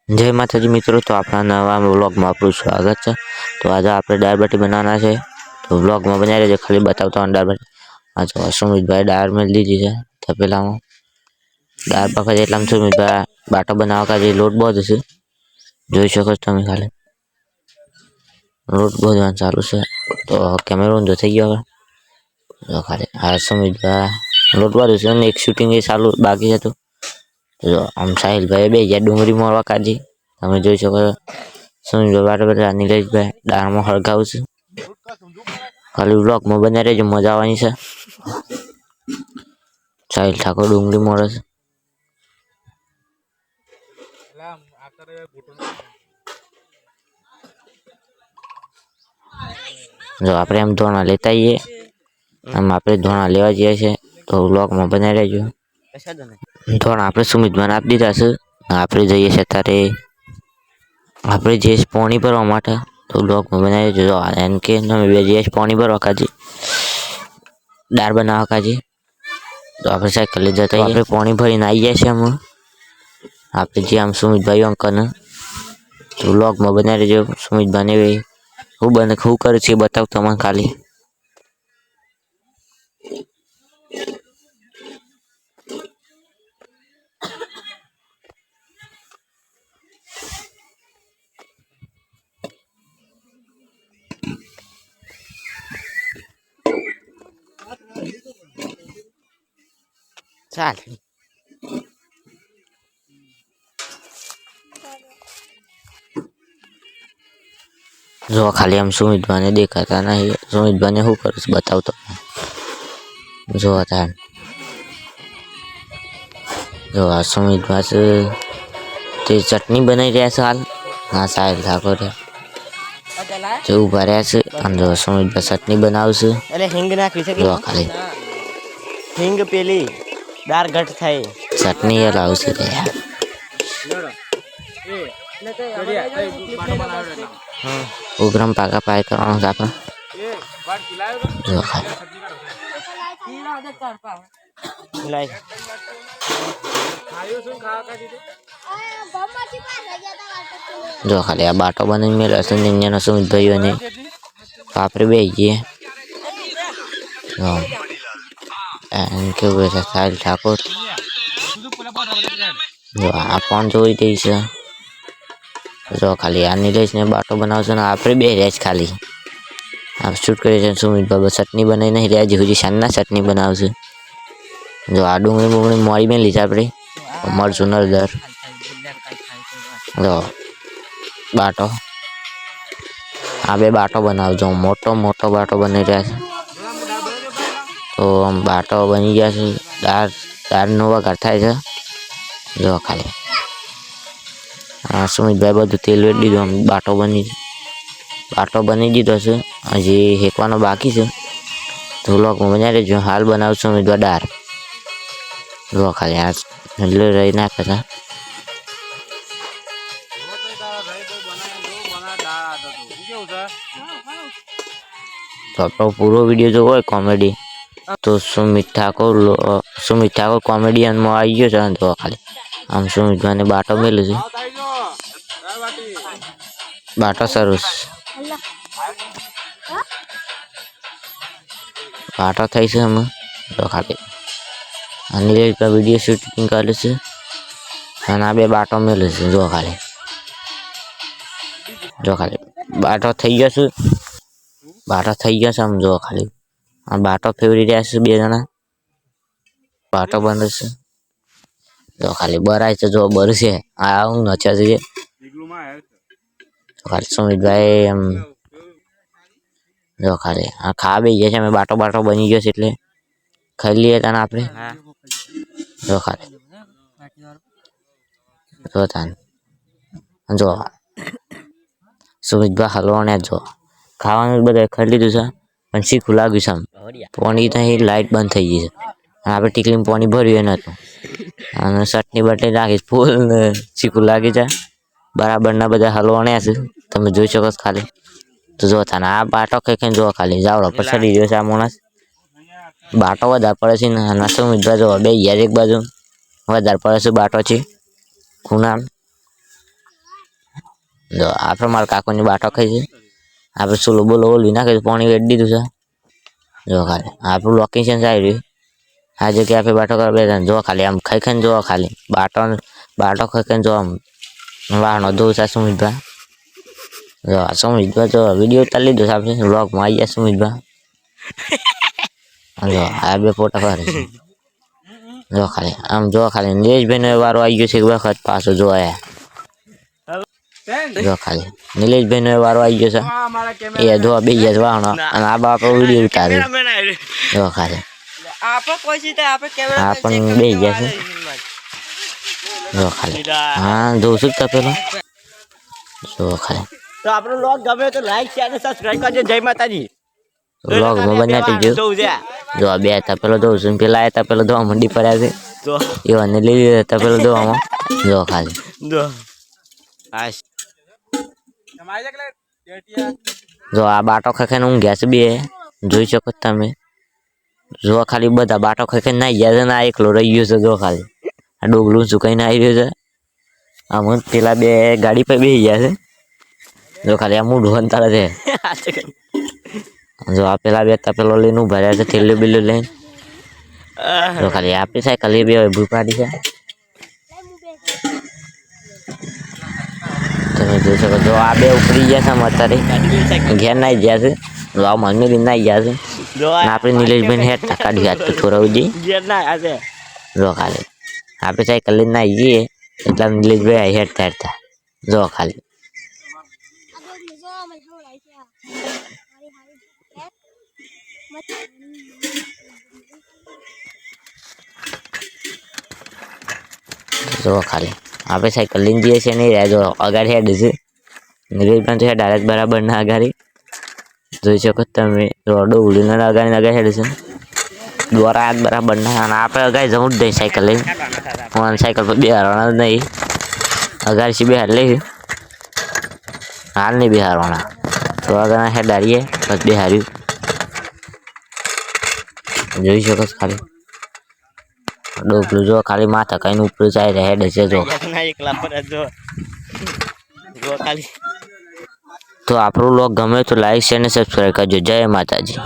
जय माताजी मित्रों, तो अपना नवा व्लॉग में आपका स्वागत है। तो आज आप दाल बाटी बनाना है, तो व्लॉग में बना रहे खाली बताता हूँ। दाल बाटी आज सुमित भाई दाल में लीधी है, तो पहला हूँ दाल पकड़ एट सुमित भाई बाटो बनावा का लोट बहुत है, જોઈ શકો છો તમે ખાલી લોટ બધું ચાલુ છે। તો કેમેરો ઊંધો થઈ ગયો હવે, તો ખાલી આ સુમિતભાઈ લોટ બધું છે ને એક શૂટિંગ એ ચાલુ બાકી હતું। જો આમ સાહિલભાઈ બે જ્યાં ડુંગળી મોરવા કાઢી તમે જોઈ શકો છો। સુમિતભાઈ બરાબર નીલેશભાઈ દાળમાં હળગાવું છે, ખાલી વ્લોગમાં બને રહેજો, મજા આવવાની છે। સાહિલ ઠાકોર ડુંગળી મોરે છે। जो आप धोना लेता ही है, हम आप धोना लेवा जाए छे, तो व्लॉग में बना रहो। धोना आप सुमित भाई आप दीधा से, आप जाइए छे तारे आप जे पानी भरवा माटे, तो व्लॉग में बना रहो। एम के जाइए पानी भरवा काजी दाળ बनावा काजी, तो आप साइकिल ले जाता ही पानी भरीने आई जाए छे। हम आप जे आम सुमित भाई अंकल ने, तो व्लॉग में बना रहो। सुमित भाई ने હું બને શું કરે છે બતાવ તમને ખાલી। ચાલ जो खाली हम सुमित भाई ने देखाता नहीं, सुमित भाई ने શું કરે છે બતાવ તો। જો હતા જો આ સુમિત ભાઈ છે તે ચટણી બનાવી રહ્યા છે હાલ। હા સાહેલ ઠાકોર જો ઉભા રહ્યા છે અને જો સુમિત ભાઈ ચટણી બનાવશે। અરે હિંગ નાખી છે જો ખાલી હિંગ પેલી દાળ ઘટ થાય ચટણી એ લાવશે રે યાર। ઉગ્રમ પાકા પાય કરવાનો છે આપણે। જો ખાલી જો ખાલી આ બાટો બનાવીને મેળવે છે નિંજાના સુમિત ભાઈઓને, તો આપણે બેસી જઈએ। એમ કેવું છે સાહિલ ઠાકોર, જો આ પણ જોઈ દઈ છે। જો ખાલી આ નીલેશ ને બાટો બનાવશે ને આપણે બે રહ્યા જ ખાલી આ શૂટ કરી છે। સુમિત બાબા ચટણી બનાવી નહીં રહ્યા, હજી શાનના ચટણી બનાવશે। જો આ ડુંગળી બુંગળી મોરી મેં લીધા આપણે મરચું નળદર। જો બાટો આ બે બાટો બનાવજો, મોટો મોટો બાટો બની રહ્યા છે। તો આમ બાટો બની ગયા છે, દાળનો વઘાર થાય છે। જો ખાલી હા સુમિતભાઈ બધું તેલ વેડી દીધું, આમ બાટો બની દીધો છે, હજી હેકવાનો બાકી છે। તો વ્લોગમાં બન્યા રહેજો। હાલ બનાવશું સુમિતભાઈ દાળ। જો ખાલી આ એટલે રહી નાખે છે। તો આપણો પૂરો વિડીયો જો હોય કોમેડી, તો સુમિત ઠાકોર કોમેડિયનમાં આવી ગયો છે। તો ખાલી આમ સુમિતભાઈને બાટો મેલે છે, બાટો સરસ બાટો થઈ છે અમે। તો ખાલી અને વિડીયો શૂટિંગ કરે છે અને આ બે બાટો મેલે છે। જો ખાલી બાટો થઈ ગયો છે, બાટો થઈ ગયો છે આમ। જો ખાલી આ બાટો ફેવરી રહ્યા છે બે જણા, બાટો બને છે। જો ખાલી બરાય છે, જો બરશે આ હું નચા છે। ખાલી સુમિતભાઈ એમ જો ખાલી આ ખાવા બે ગયા છે, અમે બાટો બની ગયો છે એટલે ખાઈ લઈએ તાને આપણે। જો ખાલી જો તાન જો સુમિતભાઈ હલવાને જો ખાવાનું બધા ખાઈ લીધું છે, પણ શીખું લાગ્યું છે આમ પાણી ત્યાં લાઇટ બંધ થઈ ગઈ છે, આપણે ટીકલીમાં પાણી ભર્યું નતું અને ચટણી બટણી રાખી ફૂલ ને શીખું લાગી જાય બરાબર ના બધા હલવાને છે, તમે જોઈ શકો છો ખાલી। તો જો તાને આ બાટો કઈ જો ખાલી જાવડો પર ચડી ગયો છે આ માણસ, બાટો વધારે પડે છે ને સુમિતભાઈ જો બે યાર એક બાજુ વધારે પડે છે બાટો છે ખૂણા। જો આપણે મારા કાકોની બાટો ખાઈ છે આપણે ચૂલો બોલો ઓલી નાખી પાણી વેડી દીધું છે જો ખાલી આપણું લોકેશન આવી રહ્યું આ જગ્યાએ આપણે બાટો કરવા બેઠા જો ખાલી આમ ખાઈ ખાઈને જોવા ખાલી બાટો ખાઈ ખાઈને જો આમ વાહનો ધોવું છે સુમિતભાઈ જો સુમિતભાઈ જો વિડીયો ઉતારી લીધો છે આપણે વ્લોગમાં આવી ગયા સુમિતભાઈ જો આ બે ફોટા પાડે છે જો ખાલી આમ જો ખાલી નિલેશભાઈનો વારો આવી ગયો છે એક વખત પાછો જોયા જો ખાલી નિલેશભાઈનો વારો આવી ગયો છે એ જોવા બે ગયા વાહનો અને આ બાપા વિડીયો ઉતારે જો ખાલી આ પણ બે ગયા છે જો ખાલી હા જોઉં છું પેલો જો ખાલી તો આપણો લોગ ગમે તો લાઈક શેર અને સબસ્ક્રાઇબ કરજો જય માતાજી વ્લોગમાં બનાવી દેજો જો આ બે હતા પેલો જોઉં છું પેલા હતા પેલો ધોવા મંડી પડ્યા છે તો એવાને લઈ લીધા હતા પેલો ધોવામાં જો ખાલી જો આશ જો આ બાટો ખાઈને ઊંઘ્યા છે બે જોઈ શકો તમે જો ખાલી બધા બાટો ખાઈને નાઈ ગયા છે ને આ એકલો રહી ગયો છે જો ખાલી આ ડોગલું સુકાઈને આવી રહ્યું છે આમ પેલા બે ગાડી પર બેસી ગયા છે જો ખાલી આ મોઢું અંતરે છે જો આ પેલા બે પેલો લઈને ઉભા રહ્યા છે થેલું બેલું લઈને જો ખાલી આપી સાયકલ એ બે ભૂ પાડી છે તમે જોઈ શકો જો આ બે ઉપડી ગયા છે અત્યારે ઘેર નાઈ ગયા છે જો આ મમ્મી નાઈ ગયા છે જો આપણે નિલેશભાઈ હેઠ કાઢી હાથ તો છોરાવું જઈએ ગેર ના આજે જો ખાલી આપણે સાયકલ લઈને નાઈ જઈએ એટલા નિલેશભાઈ હેઠ હેઠતા જો ખાલી જો ખાલી આપણે સાયકલ લઈને જઈએ છીએ નહીં રહ્યા જો અગાડી હેડ છે નિલેશભાઈ તો હેડ હાલત બરાબર ના અગાડી જોઈ શકો તમે જો ડોગલીને અગાડી હેડ છે દ્વારા હાથ બરાબર ના અને આપણે અગાડી જવું જ નહીં સાયકલ લઈને હું સાયકલ પર બેહારવાના જ નહીં અગાડી બેહાર લઈ હાલ નહીં બેહારવાના તો આગળ હેડ હારીએ બસ બેહાર્યું જોઈ શકો ખાલી ડોકલું જો ખાલી માથા કઈને ઉપર જાય હેડ છે જો ના એકલા પર જો જો ખાલી તો આપણું લોગ ગમે તો લાઈક શેર અને સબસ્ક્રાઈબ કરજો જય માતાજી